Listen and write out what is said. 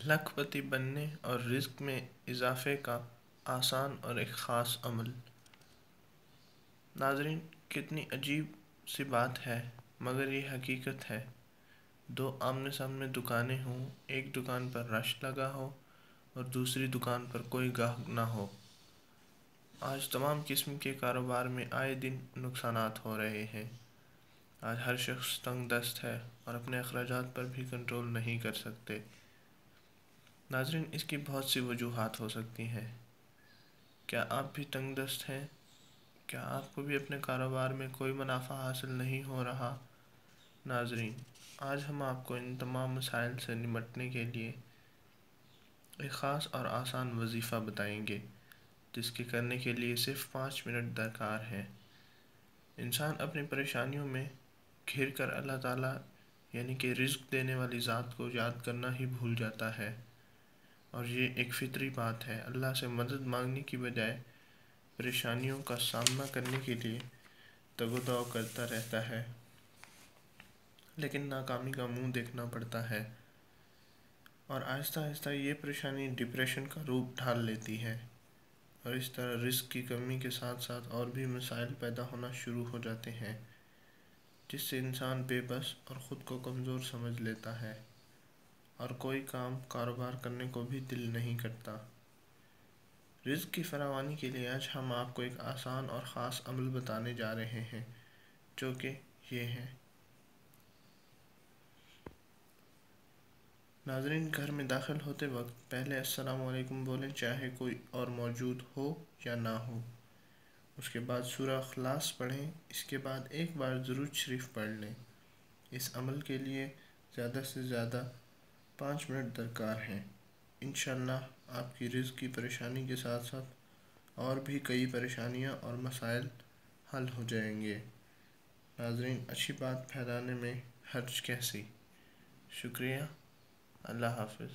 لکھپتی بننے اور رزق میں اضافے کا آسان اور ایک خاص عمل۔ ناظرین، کتنی عجیب سی بات ہے مگر یہ حقیقت ہے۔ دو آمنے سامنے دکانیں ہوں، ایک دکان پر رش لگا ہو اور دوسری دکان پر کوئی گاہک نہ ہو۔ آج تمام قسم کے کاروبار میں آئے دن نقصانات ہو رہے ہیں۔ آج ہر شخص تنگ دست ہے اور اپنے اخراجات پر بھی کنٹرول نہیں کر سکتے۔ ناظرین، اس کی بہت سی وجوہات ہو سکتی ہیں۔ کیا آپ بھی تنگ دست ہیں؟ کیا آپ کو بھی اپنے کاروبار میں کوئی منافع حاصل نہیں ہو رہا؟ ناظرین، آج ہم آپ کو ان تمام مسائل سے نمٹنے کے لیے ایک خاص اور آسان وظیفہ بتائیں گے، جس کے کرنے کے لیے صرف 5 منٹ درکار ہیں۔ انسان اپنی پریشانیوں میں گھر کر اللہ تعالیٰ یعنی کہ رزق دینے والی ذات کو یاد کرنا ہی بھول جاتا ہے، اور یہ ایک فطری بات ہے۔ اللہ سے مدد مانگنے کی بجائے پریشانیوں کا سامنا کرنے کے لیے تگ و دو کرتا رہتا ہے، لیکن ناکامی کا منہ دیکھنا پڑتا ہے، اور آہستہ آہستہ یہ پریشانی ڈپریشن کا روپ ڈھال لیتی ہے، اور اس طرح رزق کی کمی کے ساتھ ساتھ اور بھی مسائل پیدا ہونا شروع ہو جاتے ہیں، جس سے انسان بے بس اور خود کو کمزور سمجھ لیتا ہے، اور کوئی کاروبار کرنے کو بھی دل نہیں کرتا۔ رزق کی فراوانی کے لیے آج ہم آپ کو ایک آسان اور خاص عمل بتانے جا رہے ہیں، جو کہ یہ ہے۔ ناظرین، گھر میں داخل ہوتے وقت پہلے السلام علیکم بولیں، چاہے کوئی اور موجود ہو یا نہ ہو۔ اس کے بعد سورہ اخلاص پڑھیں، اس کے بعد ایک بار درود شریف پڑھ لیں۔ اس عمل کے لیے زیادہ سے زیادہ 5 منٹ درکار ہیں۔ انشاءاللہ آپ کی رزق کی پریشانی کے ساتھ ساتھ اور بھی کئی پریشانیاں اور مسائل حل ہو جائیں گے۔ ناظرین، اچھی بات پھیلانے میں حرج کیسی؟ شکریہ۔ اللہ حافظ۔